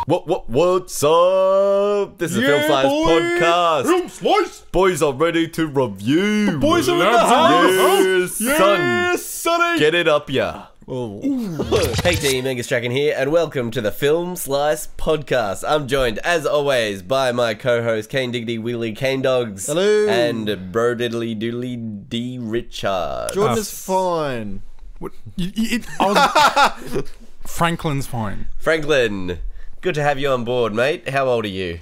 What's up? This is a Film Slice podcast. Film Slice! Boys are ready to review. Boys are in the house! Yes, son. Yes, sonny! Get it up, yeah. Oh. Hey team, Angus Draken here, and welcome to the Film Slice podcast. I'm joined, as always, by my co-host Kane Diggity Wheelie Kane Dogs. Hello. And Bro Diddly Doodly D Richard. Jordan is fine. What? Franklin's fine. Franklin, good to have you on board, mate. How old are you?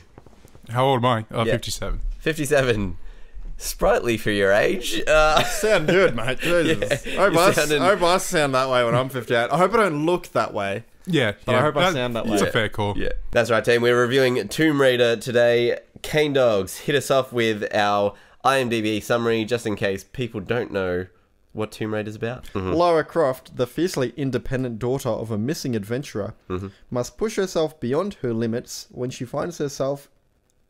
How old am I? Yeah. 57. 57. Sprightly for your age. Sound good, mate. Jesus. Yeah, I hope you I hope I sound that way when I'm 58. I hope I don't look that way. Yeah, But I hope I sound that way. It's a fair call. Yeah, that's right, team. We're reviewing Tomb Raider today. Kane Dogs, hit us off with our IMDb summary, just in case people don't know what Tomb Raider's about. Lara Croft, the fiercely independent daughter of a missing adventurer, must push herself beyond her limits when she finds herself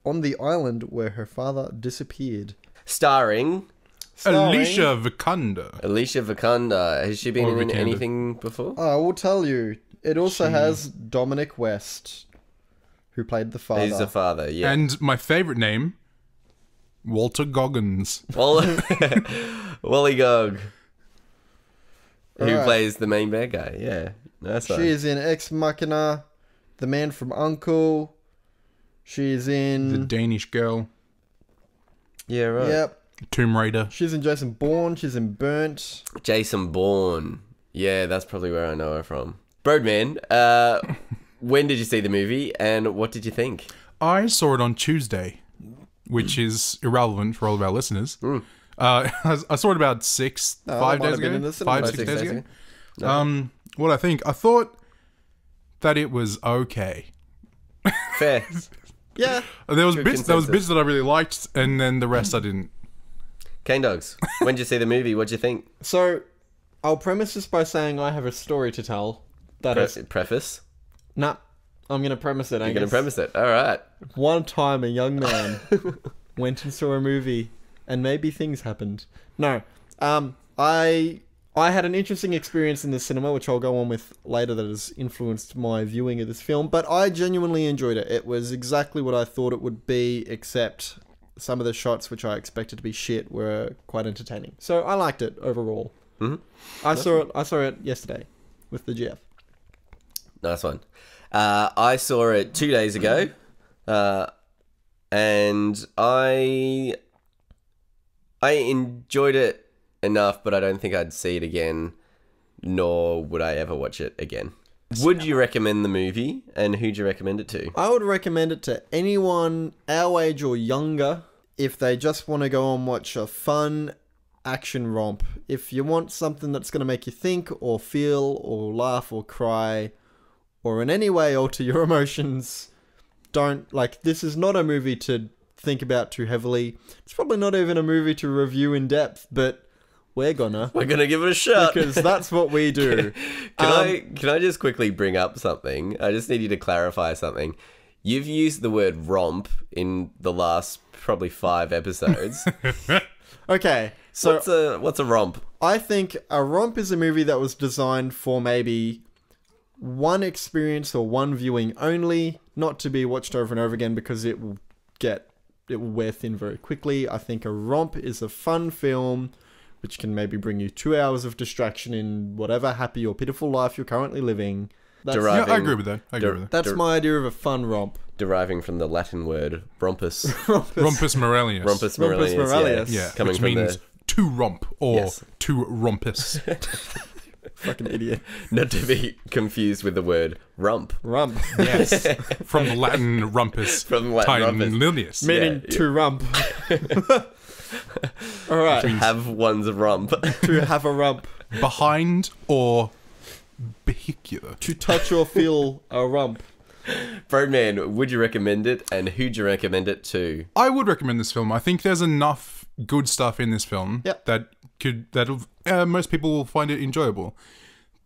on the island where her father disappeared. Starring Alicia Vikander. Alicia Vikander. Has she been Or in Vikander. anything before? I will tell you, it also has Dominic West, who played the father. He's the father, yeah. And my favourite name, Walter Goggins. Wally Gog, who Alright. plays the main bad guy, yeah. That's She right. is in Ex Machina, The Man from U.N.C.L.E. She's The in... Danish girl. Yeah, right. Yep. Tomb Raider. She's in Jason Bourne. She's in Burnt. Jason Bourne. Yeah, that's probably where I know her from. Birdman, when did you see the movie, and what did you think? I saw it on Tuesday, which is irrelevant for all of our listeners. I saw it about that might five days have been in ago. the cinema. 5-6 days ago. No. What I think, I thought that it was okay. Fair. Yeah. There was Good bits consensus. that I really liked, and then the rest I didn't. Kane Dogs, when did you see the movie? What'd you think? So, I'll premise this by saying I have a story to tell. That is... Preface? Nah. I'm going to premise it, You're going to premise it. All right. One time a young man went and saw a movie and maybe things happened. No. I had an interesting experience in the cinema, which I'll go on with later, that has influenced my viewing of this film, but I genuinely enjoyed it. It was exactly what I thought it would be, except some of the shots which I expected to be shit were quite entertaining. So I liked it overall. I saw it yesterday with the GF. Nice one. I saw it 2 days ago, and I enjoyed it enough, but I don't think I'd see it again, nor would I ever watch it again. Would you recommend the movie, and who'd you recommend it to? I would recommend it to anyone our age or younger if they just want to go and watch a fun action romp. If you want something that's going to make you think or feel or laugh or cry or in any way alter your emotions, this is not a movie to think about too heavily. It's probably not even a movie to review in depth, but we're gonna give it a shot. because that's what we do. Can I just quickly bring up something? I just need you to clarify something. You've used the word romp in the last probably 5 episodes. Okay, so What's a romp? I think a romp is a movie that was designed for maybe one experience or one viewing only, not to be watched over and over again because it will wear thin very quickly. I think a romp is a fun film which can maybe bring you 2 hours of distraction in whatever happy or pitiful life you're currently living. Deri- Yeah, Driving- I agree with that. That's my idea of a fun romp. Deriving from the Latin word rompus. Rumpus Morelius. Rompus Rompus Morelius. Morelius. Yeah, Coming which from means the... to romp or Yes. to rumpus. Fucking idiot. Not to be confused with the word rump. Rump. Yes, from the Latin rumpus. From Latin rumpus. Lilius. Meaning Yeah. to rump. Alright. Have one's rump. To have a rump. Behind or vehicular. To touch or feel a rump. Birdman, would you recommend it, and who'd you recommend it to? I would recommend this film. I think there's enough good stuff in this film Yep. that'll most people will find it enjoyable.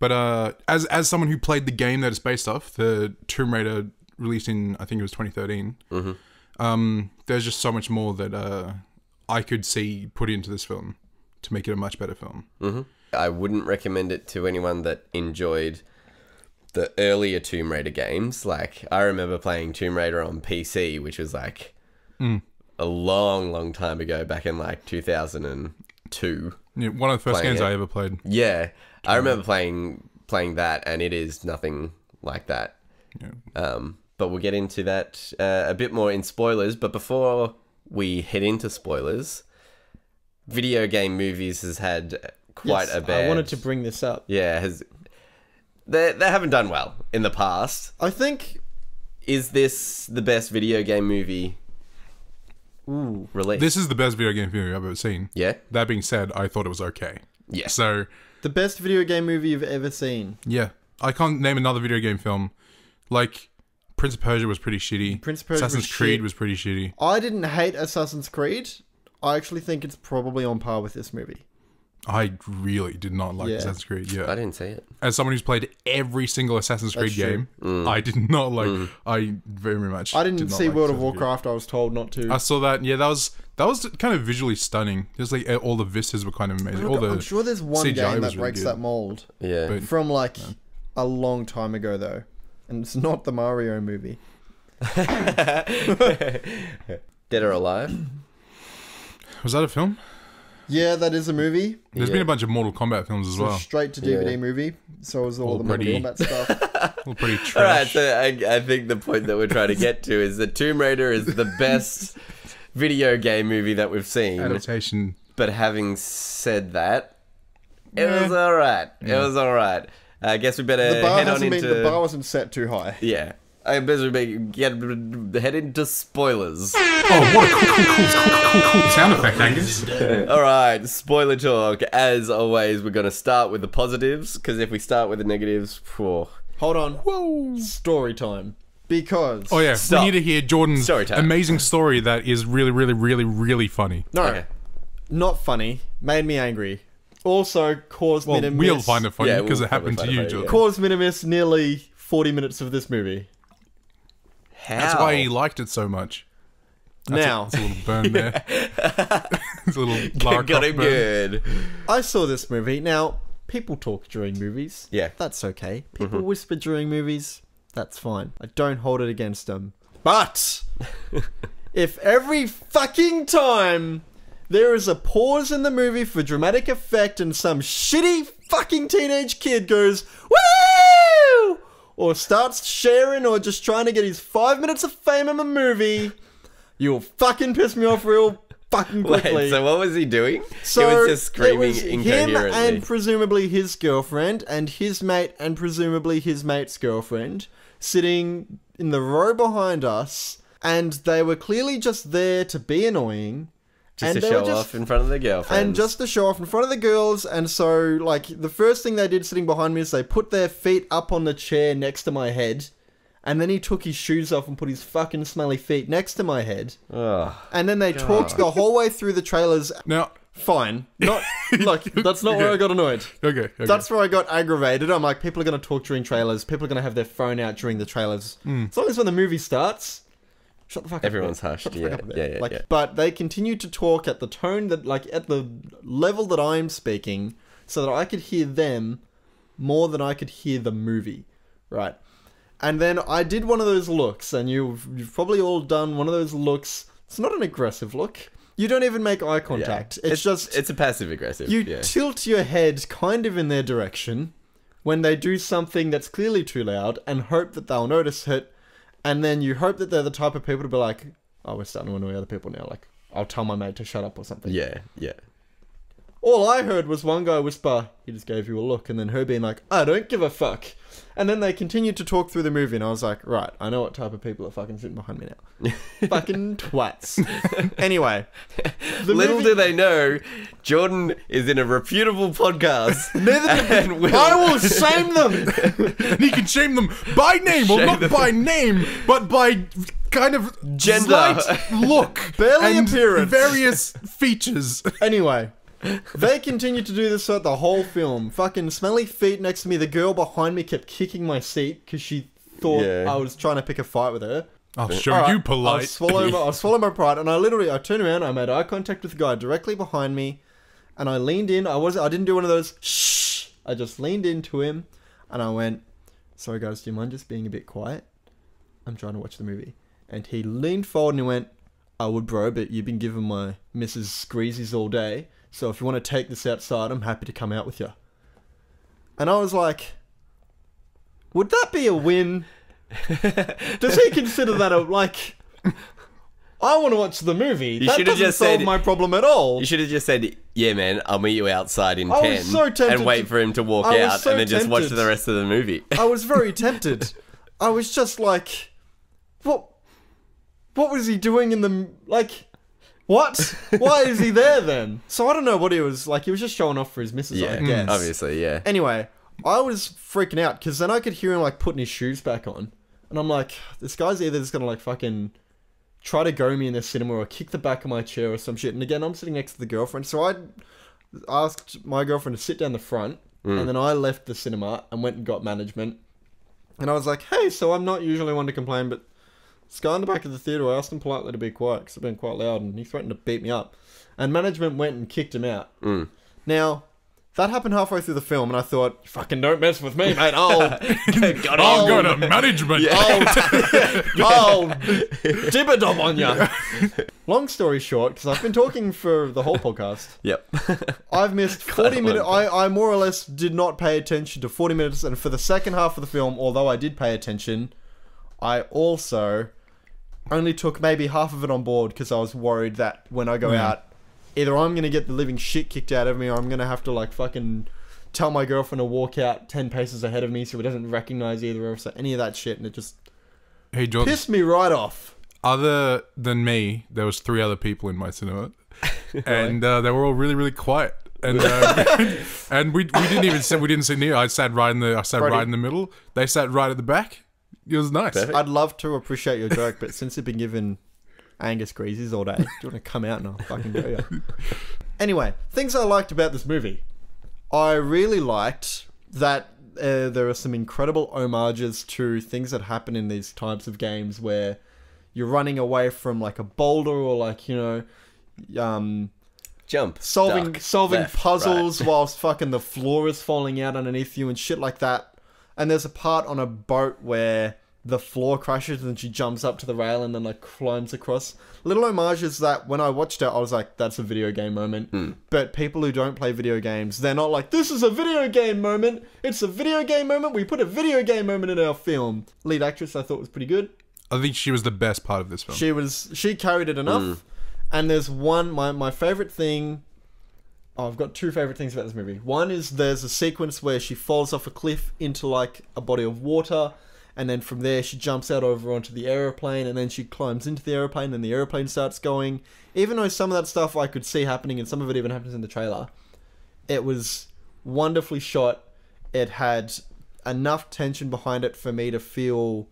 But as someone who played the game that it's based off, the Tomb Raider released in, I think it was 2013, there's just so much more that I could see put into this film to make it a much better film. I wouldn't recommend it to anyone that enjoyed the earlier Tomb Raider games. Like, I remember playing Tomb Raider on PC, which was like a long, long time ago, back in like 2002. Yeah, one of the first Playing games it. I ever played. Yeah, I remember playing that, and it is nothing like that. Yeah. But we'll get into that a bit more in spoilers. But before we head into spoilers, video game movies has had quite Yes, a bad... I wanted to bring this up. Yeah, they haven't done well in the past. I think... Is this the best video game movie Ooh. released? This is the best video game movie I've ever seen. Yeah? That being said, I thought it was okay. Yeah. So, The best video game movie you've ever seen. yeah. I can't name another video game film. Like, Prince of Persia was pretty shitty. Prince of Persia Assassin's was Creed shit. was pretty shitty. I didn't hate Assassin's Creed. I actually think it's probably on par with this movie. I really did not like Yeah. Assassin's Creed. I Yeah. didn't see it. As someone who's played every single Assassin's Creed That's true. game, I did not like. I very much. I didn't did not see like World of Assassin's Creed. Warcraft. I was told not to. I saw that. Yeah, that was kind of visually stunning. Just like all the vistas were kind of amazing. All the I'm sure there's one CGI game was that really breaks good. that mold. Yeah. But- From like a long time ago though. And it's not the Mario movie. Dead or Alive? Was that a film? Yeah, that is a movie. There's been a bunch of Mortal Kombat films as It's a well. straight to DVD Yeah. movie. So is all the Mortal pretty- Kombat stuff. All pretty All right, trash. so I think the point that we're trying to get to is that Tomb Raider is the best video game movie that we've seen. Adaptation. But having said that, it was alright. It was alright. I guess we better The bar head on hasn't into... been. The bar wasn't set too high. Yeah. I guess we better head into spoilers. Oh, what a cool sound effect, Angus. Alright, spoiler talk. As always, we're going to start with the positives, because if we start with the negatives... Phew. Hold on. Whoa. Story time. Because Oh yeah, Stop. we need to hear Jordan's Story time. amazing story that is really, really, really, really funny. no, Okay. not funny. Made me angry. Also caused me Well, to we'll miss, find it funny Yeah, because we'll it happened to probably you, find it funny, Jordan. caused me to miss nearly 40 minutes of this movie. How? That's why he liked it so much. Now, It's a little burn there. It's a little Lara Got Croft him burn. good. I saw this movie. Now, people talk during movies. Yeah. That's okay. People whisper during movies. That's fine. I don't hold it against them. But if every fucking time there is a pause in the movie for dramatic effect and some shitty fucking teenage kid goes, woo! Or starts sharing or just trying to get his 5 minutes of fame in the movie, you'll fucking piss me off real fucking quickly. Wait, so what was he doing? So he was just screaming it was him incoherently. and presumably his girlfriend and his mate and presumably his mate's girlfriend sitting in the row behind us, and they were clearly just there to be annoying. Just and to they were show off in front of the girlfriend. and just to show off in front of the girls. And so, like, the first thing they did sitting behind me is they put their feet up on the chair next to my head. And then he took his shoes off and put his fucking smelly feet next to my head. Ugh. And then they talked the whole way through the trailers. Now, Fine. Not, like, that's not where I got annoyed. okay. That's where I got aggravated. I'm like, people are going to talk during trailers. People are going to have their phone out during the trailers. As long as when the movie starts, shut the fuck up. Everyone's man. hushed, Shut the fuck yeah, up a bit. yeah, yeah, Like, yeah. But they continued to talk at the tone that, like, at the level that I'm speaking, so that I could hear them more than I could hear the movie, right? And then I did one of those looks, and you've probably all done one of those looks. It's not an aggressive look. You don't even make eye contact. Yeah. It's just It's a passive aggressive. you yeah. tilt your head kind of in their direction when they do something that's clearly too loud and hope that they'll notice it. And then you hope that they're the type of people to be like, oh, we're starting to annoy other people now. Like, I'll tell my mate to shut up or something. Yeah, yeah. All I heard was one guy whisper, he just gave you a look, and then her being like, I don't give a fuck. And then they continued to talk through the movie, and I was like, right, I know what type of people are fucking sitting behind me now. Fucking twats. Anyway. Little do they know, Jordan is in a reputable podcast. Neither and I will shame them! And he can shame them by name, well, Shame not them. by name, but by kind of Gender. slight look, Barely and appearance. various features. Anyway, they continued to do this throughout the whole film. Fucking smelly feet next to me. The girl behind me kept kicking my seat because she thought Yeah. I was trying to pick a fight with her. I'll show Alright, you polite. I'll swallow my pride, and I turned around. I made eye contact with the guy directly behind me, and I leaned in. I didn't do one of those shh. I just leaned into him, and I went, sorry guys, do you mind just being a bit quiet? I'm trying to watch the movie. And he leaned forward and he went, I would, bro, but you've been giving my Mrs. Screezies all day. So if you want to take this outside, I'm happy to come out with you. And I was like, would that be a win? Does he consider that a, like... I want to watch the movie. That doesn't just solve my problem at all. You should have just said, yeah, man, I'll meet you outside in 10. Was so tempted and wait for him to walk out and then just watch the rest of the movie. I was very tempted. I was just like, what was he doing in the... Like, what? Why is he there then? So I don't know what he was... Like, he was just showing off for his missus, I guess. Obviously, yeah. Anyway, I was freaking out because then I could hear him, like, putting his shoes back on. And I'm like, this guy's either just gonna, like, fucking... try to go me in the cinema or kick the back of my chair or some shit. And again, I'm sitting next to the girlfriend. So I asked my girlfriend to sit down the front. And then I left the cinema and went and got management. And I was like, hey, so I'm not usually one to complain, but this guy in the back of the theatre, I asked him politely to be quiet because I've been quite loud and he threatened to beat me up. And management went and kicked him out. Now... that happened halfway through the film, and I thought, you fucking don't mess with me, mate. I'll go to management. I'll dibba-dob on ya. Long story short, because I've been talking for the whole podcast. Yep. I've missed 40 minutes. I more or less did not pay attention to 40 minutes, and for the second half of the film, although I did pay attention, I also only took maybe half of it on board because I was worried that when I go out, either I'm going to get the living shit kicked out of me or I'm going to have to, like, fucking tell my girlfriend to walk out 10 paces ahead of me so he doesn't recognize either of us or any of that shit. And it just pissed me right off. Other than me, there was 3 other people in my cinema. And they were all really, really quiet. And and we didn't sit near. I sat right in the middle. They sat right at the back. It was nice. Perfect. I'd love to appreciate your joke, but since you've been given... Angus Greasies all day. Do you want to come out and I'll fucking go you? Anyway, things I liked about this movie. I really liked that there are some incredible homages to things that happen in these types of games where you're running away from like a boulder or like, you know, jump, solving left, puzzles whilst fucking the floor is falling out underneath you and shit like that. And there's a part on a boat where the floor crashes and she jumps up to the rail and then like climbs across. Little homages that when I watched it, I was like, that's a video game moment. But people who don't play video games, they're not like, this is a video game moment. It's a video game moment. We put a video game moment in our film. Lead actress I thought was pretty good. I think she was the best part of this film. She carried it enough. And there's one, my favorite thing. Oh, I've got 2 favorite things about this movie. One is there's a sequence where she falls off a cliff into like a body of water. And then from there, she jumps out over onto the aeroplane, and then she climbs into the aeroplane, and the aeroplane starts going. Even though some of that stuff I could see happening, and some of it even happens in the trailer, it was wonderfully shot. It had enough tension behind it for me to feel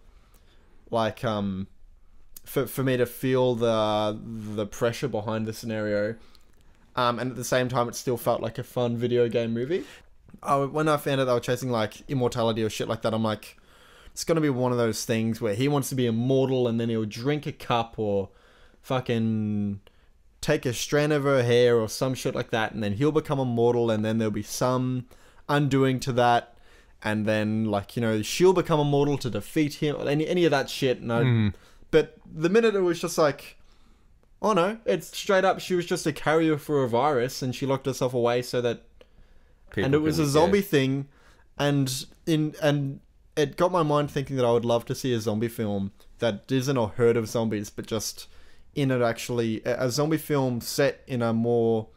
like, for me to feel the pressure behind the scenario. And at the same time, it still felt like a fun video game movie. When I found out they were chasing like immortality or shit like that, I'm like... it's going to be one of those things where he wants to be immortal and then he'll drink a cup or fucking take a strand of her hair or some shit like that and then he'll become immortal and then there'll be some undoing to that and then, like, you know, she'll become immortal to defeat him or any of that shit. No, But the minute it was just like, oh no, it's straight up she was just a carrier for a virus and she locked herself away so that... and it was a zombie thing and it got my mind thinking that I would love to see a zombie film that isn't a herd of zombies, but just in it actually... a zombie film set in a more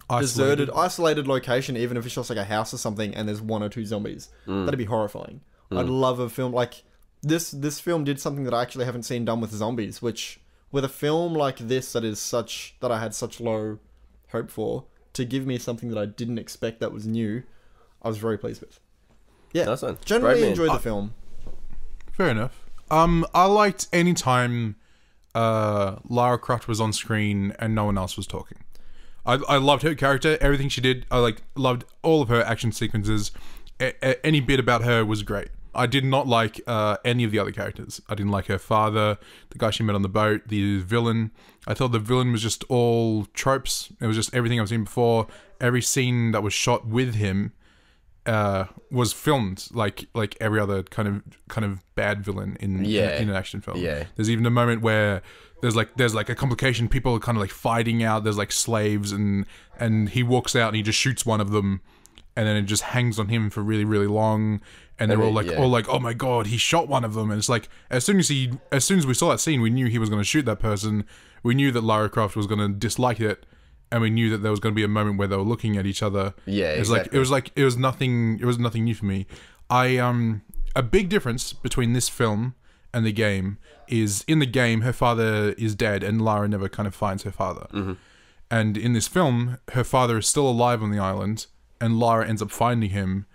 isolated location, even if it's just like a house or something, and there's 1 or 2 zombies. That'd be horrifying. I'd love a film like... This film did something that I actually haven't seen done with zombies, which with a film like this that I had such low hope for, to give me something that I didn't expect that was new, I was very pleased with. Yeah, nice one. Generally enjoyed the film. Fair enough. I liked any time Lara Croft was on screen and no one else was talking. I loved her character, everything she did. I loved all of her action sequences. Any bit about her was great. I did not like any of the other characters. I didn't like her father, the guy she met on the boat, the villain. I thought the villain was just all tropes. It was just everything I've seen before. Every scene that was shot with him was filmed like every other kind of bad villain in an action film. Yeah. There's even a moment where there's like a complication. People are kind of like fighting out. There's like slaves, and he walks out and he just shoots one of them, and then it just hangs on him for really, really long. And they're all like, oh my god, he shot one of them. And it's like, as soon as we saw that scene, we knew he was going to shoot that person. We knew that Lara Croft was going to dislike it, and we knew that there was going to be a moment where they were looking at each other. Yeah, it was nothing new for me. A big difference between this film and the game is, in the game, her father is dead, and Lara never kind of finds her father. Mm-hmm. And in this film, her father is still alive on the island, and Lara ends up finding him.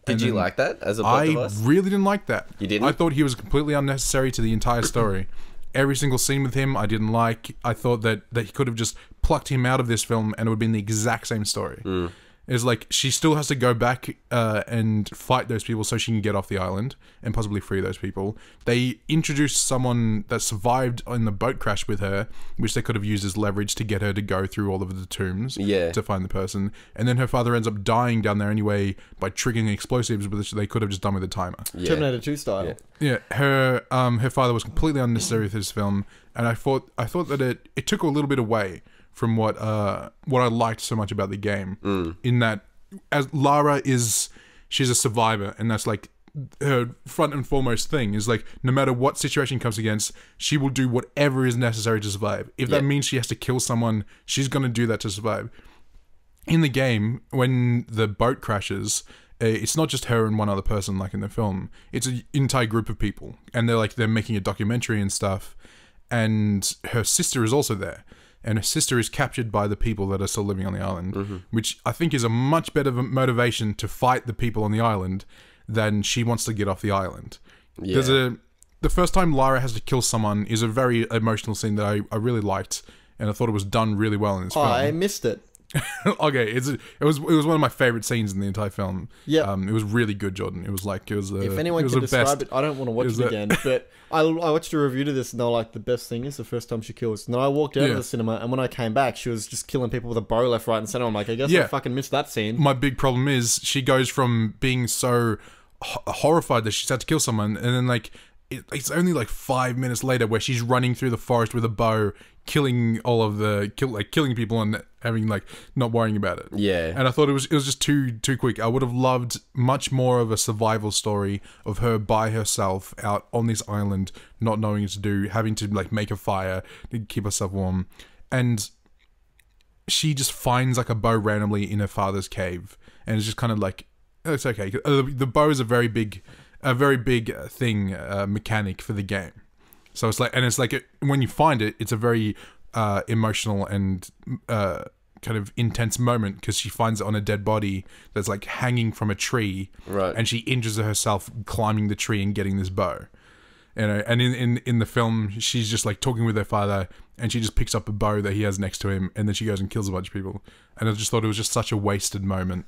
Did you like that as a plot device? I really didn't like that. You didn't? I thought he was completely unnecessary to the entire story. Every single scene with him, I didn't like. I thought that he could have just plucked him out of this film and it would have been the exact same story. It's like, she still has to go back and fight those people so she can get off the island and possibly free those people. They introduced someone that survived in the boat crash with her, which they could have used as leverage to get her to go through all of the tombs to find the person. And then her father ends up dying down there anyway by triggering explosives, which they could have just done with a timer. Terminator 2 style. Yeah, her father was completely unnecessary with this film, and I thought that it took a little bit away from what I liked so much about the game. In that, as Lara she's a survivor, and that's like her front and foremost thing, is like, no matter what situation comes against, she will do whatever is necessary to survive. If that means she has to kill someone, she's gonna do that to survive. In the game, when the boat crashes, it's not just her and one other person like in the film. It's an entire group of people, and they're making a documentary and stuff, and her sister is also there. And her sister is captured by the people that are still living on the island, which I think is a much better motivation to fight the people on the island than she wants to get off the island. The first time Lara has to kill someone is a very emotional scene that I really liked, and I thought it was done really well in this film. I missed it. Okay, it was one of my favorite scenes in the entire film. Yeah, it was really good, Jordan. It was if anyone can describe it, I don't want to watch it again. But I watched a review to this, and they're like, the best thing is the first time she kills. And then I walked out of the cinema, and when I came back, she was just killing people with a bow left, right, and center. I'm like, I guess I fucking missed that scene. My big problem is she goes from being so horrified that she's had to kill someone, and then like it's only like 5 minutes later where she's running through the forest with a bow, killing all of killing people and having like not worrying about it. Yeah. And I thought it was just too quick. I would have loved much more of a survival story of her by herself out on this island, not knowing what to do, having to like make a fire to keep herself warm, and she just finds like a bow randomly in her father's cave, and it's just kind of like, it's okay. The bow is a very big thing, mechanic for the game. So it's like, when you find it, it's a very emotional and kind of intense moment, because she finds it on a dead body that's like hanging from a tree, right? And she injures herself climbing the tree and getting this bow. You know, and in the film, she's just like talking with her father, and she just picks up a bow that he has next to him, and then she goes and kills a bunch of people. And I just thought it was just such a wasted moment.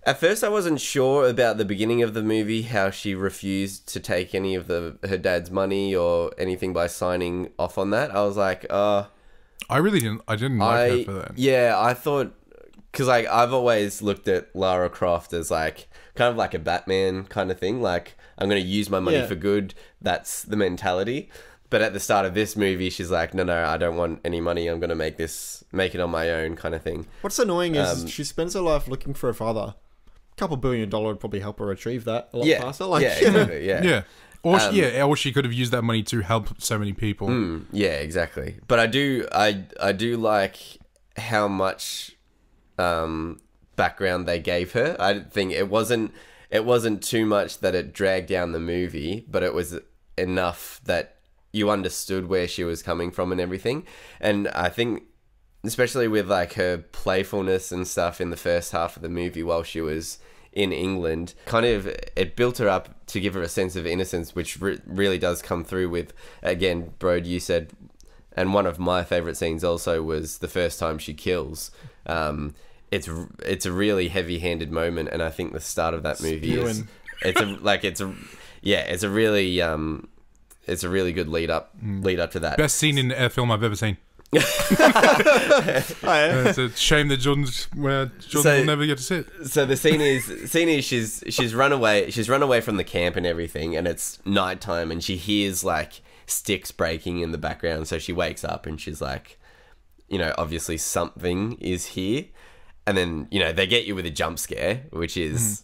At first, I wasn't sure about the beginning of the movie, how she refused to take any of her dad's money or anything by signing off on that. I was like, I didn't like her for that. Yeah, I thought, because like I've always looked at Lara Croft as like kind of like a Batman kind of thing. Like, I'm going to use my money for good. That's the mentality. But at the start of this movie, she's like, no, I don't want any money. I'm going to make it on my own kind of thing. What's annoying is she spends her life looking for her father. $2 billion would probably help her achieve that a lot faster. Like, exactly, yeah. Or she could have used that money to help so many people. Yeah, exactly. But I do like how much background they gave her. I think it wasn't too much that it dragged down the movie, but it was enough that you understood where she was coming from and everything. And I think, especially with like her playfulness and stuff in the first half of the movie while she was in England, kind of it built her up to give her a sense of innocence, which really does come through with, again, Brode, you said, and one of my favourite scenes also was the first time she kills. It's a really heavy-handed moment, and I think the start of that movie it's a really good lead up to that. Best scene in a film I've ever seen. It's a shame that Jordan will never get to see it. So the scene is she's run away from the camp and everything, and it's nighttime, and she hears like sticks breaking in the background. So she wakes up and she's like, you know, obviously something is here, and then you know they get you with a jump scare, which is.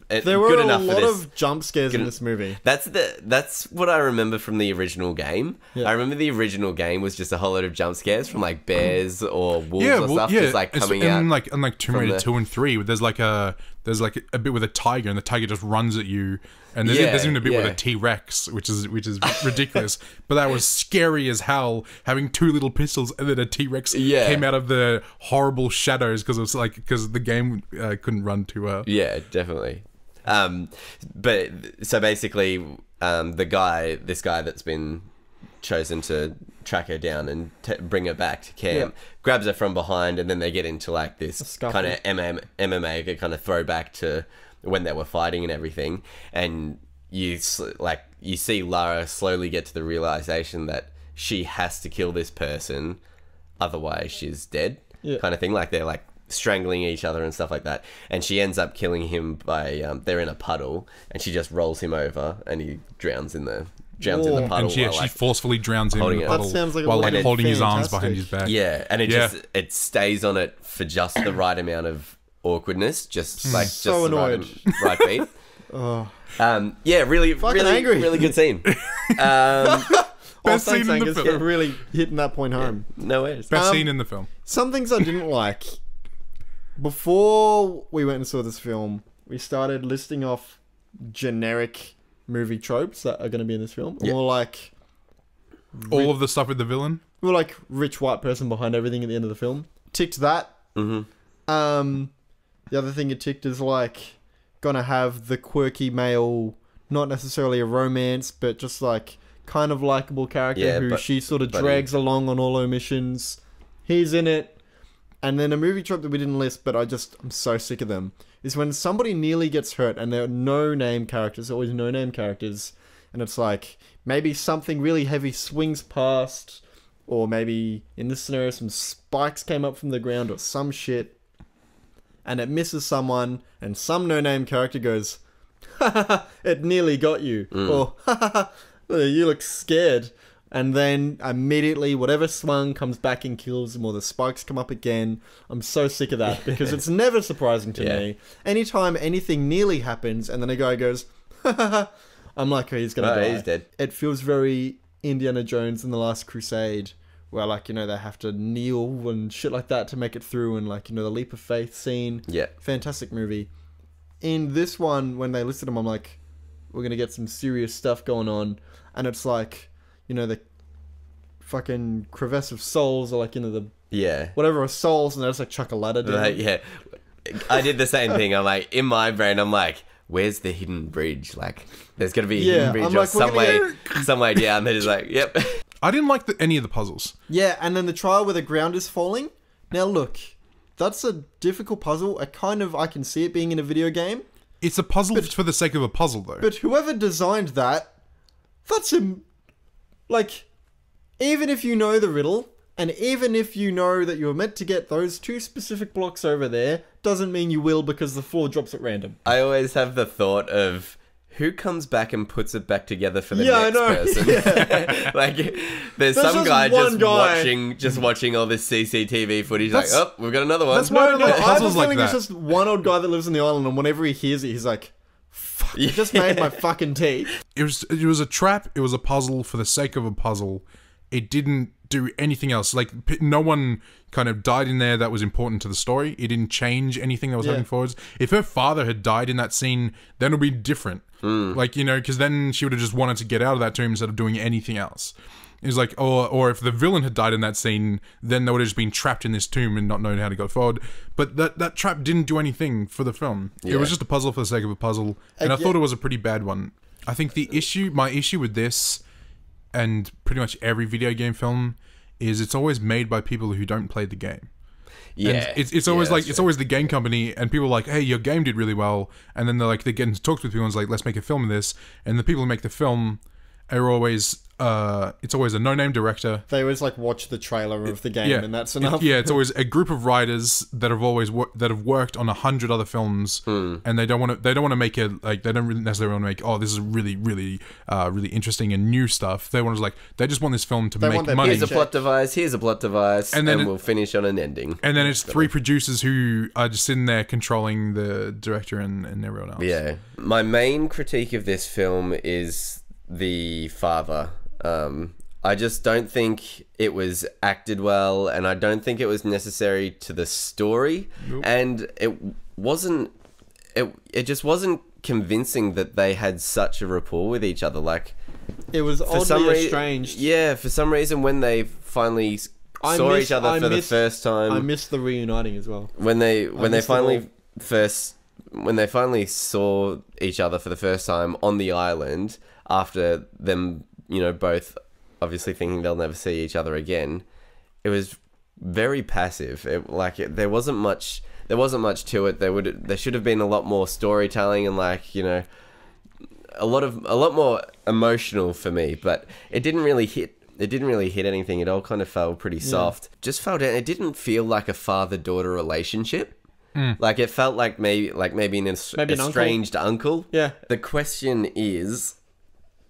There were good a enough lot for this. of jump scares in this movie. That's what I remember from the original game. Yeah. I remember the original game was just a whole lot of jump scares from like bears or wolves or stuff, just like coming out. And like Tomb Raider 2 and 3, there's like a bit with a tiger, and the tiger just runs at you. And there's even a bit with a T-Rex, which is ridiculous. But that was scary as hell, having two little pistols, and then a T-Rex came out of the horrible shadows because the game couldn't run too well. Yeah, definitely. But so basically, this guy that's been chosen to track her down and bring her back to camp, grabs her from behind, and then they get into like this kind of MMA kind of throwback to when they were fighting and everything, and you see Lara slowly get to the realization that she has to kill this person, otherwise she's dead, kind of thing. Like they're like strangling each other and stuff like that, and she ends up killing him by they're in a puddle, and she just rolls him over, and he drowns in the puddle. And she forcefully drowns him in the puddle That sounds like while holding his arms fantastic. behind his back. Yeah, and it stays on it for just the right amount of awkwardness, just So annoyed. right beat. Really angry. really good scene. Best Thanks, scene in the Angus, film. for really hitting that point home. No worries. Best scene in the film. Some things I didn't like. Before we went and saw this film, we started listing off generic movie tropes that are going to be in this film. And we're like, All of the stuff with the villain. rich white person behind everything at the end of the film. Ticked that. Mm-hmm. The other thing it ticked is like gonna have the quirky male, not necessarily a romance, but just like kind of likable character who she sort of drags along on all her missions. He's in it. And then a movie trope that we didn't list, but I'm so sick of them, is when somebody nearly gets hurt and there are no-name characters, always no-name characters, and it's like, maybe something really heavy swings past, or maybe, in this scenario, some spikes came up from the ground or some shit, and it misses someone, and some no-name character goes, ha ha ha, it nearly got you, or ha ha ha, you look scared. And then immediately whatever swung comes back and kills them, or the spikes come up again. I'm so sick of that because it's never surprising to me. Anytime anything nearly happens and then a guy goes, ha ha ha, I'm like, oh, he's going to die. He's dead. It feels very Indiana Jones and the Last Crusade, where like, you know, they have to kneel and shit like that to make it through, and like, you know, the leap of faith scene. Yeah. Fantastic movie. In this one, when they listed them, I'm like, we're going to get some serious stuff going on. And it's like, you know, the fucking crevasse of souls, or like, you know, the whatever of souls, and they just like chuck a ladder down. Yeah, I did the same thing. I'm like, in my brain, I'm like, where's the hidden bridge? Like, there's gonna be a hidden bridge, or some way down. They're just like, yep. I didn't like any of the puzzles. Yeah, and then the trial where the ground is falling. Now look, that's a difficult puzzle. I can see it being in a video game. It's a puzzle for the sake of a puzzle, though. But whoever designed that's him. Like, even if you know the riddle, and even if you know that you're meant to get those two specific blocks over there, doesn't mean you will, because the floor drops at random. I always have the thought of who comes back and puts it back together for the next person. Yeah. Like, there's some just guy one watching all this CCTV footage. Like, oh, we've got another one. That's why I don't like I have a puzzles like feeling that. it's just one old guy that lives on the island, and whenever he hears it, he's like, fuck, you just made my fucking tea. It was a trap. It was a puzzle for the sake of a puzzle. It didn't do anything else. Like, no one kind of died in there that was important to the story. It didn't change anything that was happening forwards. If her father had died in that scene, then it would be different. Like, you know, because then she would have just wanted to get out of that tomb instead of doing anything else. It was like, or if the villain had died in that scene, then they would have just been trapped in this tomb and not known how to go forward. But that trap didn't do anything for the film. Yeah. It was just a puzzle for the sake of a puzzle. And I thought it was a pretty bad one. I think my issue with this, and pretty much every video game film, is it's always made by people who don't play the game. Yeah, and it's always it's always the game company, and people are like, hey, your game did really well, and then they get into talks with people and it's like, let's make a film of this, and the people who make the film are always it's always a no-name director. They always like watch the trailer of the game, and that's enough. Yeah, it's always a group of writers that have always that have worked on 100 other films, and they don't want to make it like they don't really necessarily want to make this is really really interesting and new stuff. They just want this film to make money. Here's a plot device, and then we'll finish on an ending. And then it's 3 producers who are just sitting there controlling the director and everyone else. Yeah, my main critique of this film is the father. I just don't think it was acted well, and I don't think it was necessary to the story. Nope. And it just wasn't convincing that they had such a rapport with each other. Like, it was oddly estranged. Yeah, for some reason, when they finally saw each other for the first time, I missed the reuniting as well. When they finally saw each other for the first time on the island after them, both obviously thinking they'll never see each other again, it was very passive. There wasn't much to it. There should have been a lot more storytelling and a lot more emotional for me, but it didn't really hit anything. It all kind of felt pretty soft. Just felt it didn't feel like a father-daughter relationship. Like, it felt like maybe an estranged uncle. Yeah. The question is,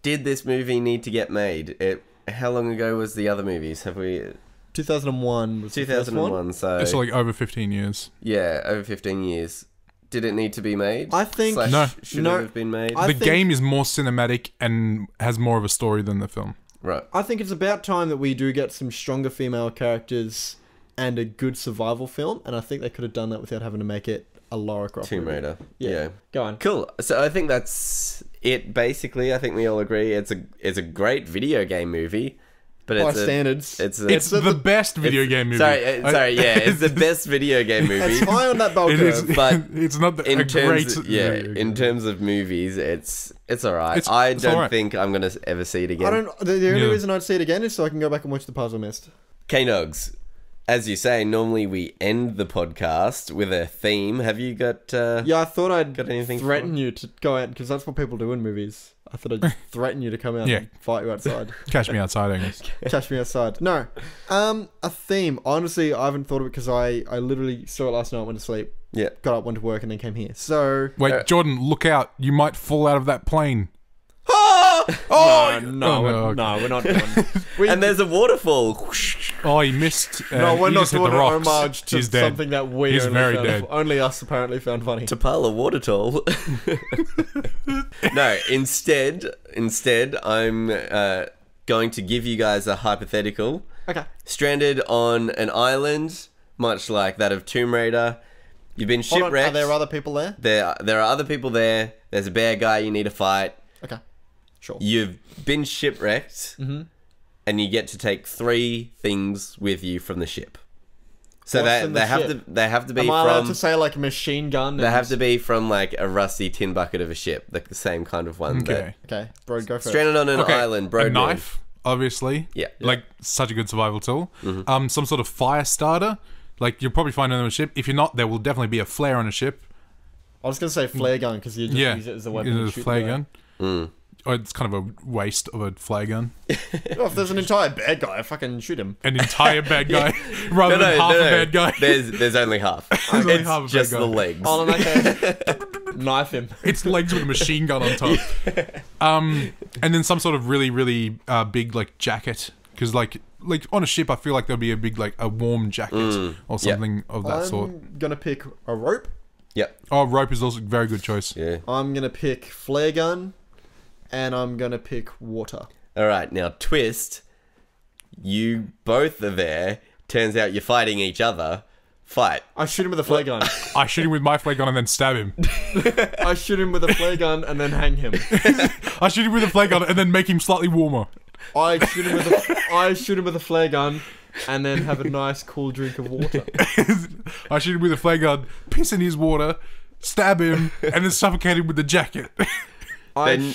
did this movie need to get made? How long ago was the other movies? Have we... 2001 was 2001, so... It's like over 15 years. Yeah, over 15 years. Did it need to be made? I think... Should it have been made? The game is more cinematic and has more of a story than the film. Right. I think it's about time that we do get some stronger female characters and a good survival film, and I think they could have done that without having to make it a Lara Croft Tomb Raider. Yeah. Go on. Cool. So I think that's it, basically. I think we all agree it's a great video game movie. But by standards. It's the best video game movie. Sorry, yeah. It's the best video game movie. It's high on that bell curve. But it's not in terms of movies, it's alright. I don't think I'm going to ever see it again. The only reason I'd see it again is so I can go back and watch The Puzzle Mist. K-Nogs. As you say, normally we end the podcast with a theme. Have you got... I thought I'd got anything threaten you to go out, because that's what people do in movies. I thought I'd threaten you to come out and fight you outside. Catch me outside, I guess. Catch me outside. No. A theme. Honestly, I haven't thought of it because I literally saw it last night, went to sleep. Yeah. Got up, went to work, and then came here. So... Wait, Jordan, look out. You might fall out of that plane. No, we're not doing and there's a waterfall. Oh, he missed. No, we're not doing an homage to something that we He's very dead. Only us apparently found funny. Tapala Watertoll. No, instead, I'm going to give you guys a hypothetical. Okay. Stranded on an island, much like that of Tomb Raider. You've been shipwrecked. Are there other people there? There are other people there. There's a bear guy you need to fight. Okay. Sure. You've been shipwrecked, and you get to take 3 things with you from the ship. So they have to be Am from... I allowed to say like a machine gun? They have to be from like a rusty tin bucket of a ship, like the same kind of one. Okay. Okay, bro, go first. Stranded on an island, bro. A knife, obviously. Yeah. Like, such a good survival tool. Some sort of fire starter. Like, you'll probably find it on a ship. If you're not, there will definitely be a flare on a ship. I was going to say flare gun, because you just use it as a weapon to shoot flare gun. Oh, it's kind of a waste of a flare gun. If there's an entire bad guy, I fucking shoot him. An entire bad guy, rather than half a bad guy. There's only half. It's just the legs. Oh, no, okay. Knife him. It's legs with a machine gun on top. And then some sort of really, really big like jacket, because like on a ship, I feel like there'll be a big like a warm jacket or something of that sort. I'm gonna pick a rope. Yep. Oh, rope is also a very good choice. Yeah. I'm gonna pick flare gun. And I'm going to pick water. All right, now twist. You both are there. Turns out you're fighting each other. Fight. I shoot him with a flare gun. I shoot him with my flare gun and then stab him. I shoot him with a flare gun and then hang him. I shoot him with a flare gun and then make him slightly warmer. I shoot him with a flare gun and then have a nice cool drink of water. I shoot him with a flare gun, piss in his water, stab him, and then suffocate him with the jacket. I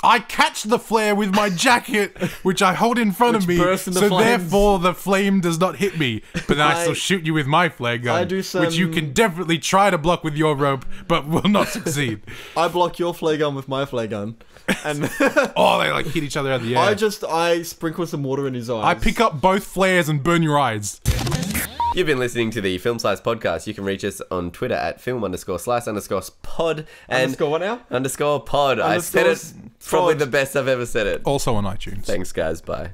I catch the flare with my jacket, which I hold in front of me, bursts into so flames. therefore the flame does not hit me. But then I I- still shoot you with my flare gun, I do which you some- can definitely try to block with your rope, but will not succeed. I block your flare gun with my flare gun, and Oh, they like hit each other out of the air. I sprinkle some water in his eyes. I pick up both flares and burn your eyes. You've been listening to the Film Slice podcast. You can reach us on Twitter at film_slice_pod and Underscore what now? _pod. I said it Underscore probably pod. the best I've ever said it. Also on iTunes. Thanks, guys. Bye.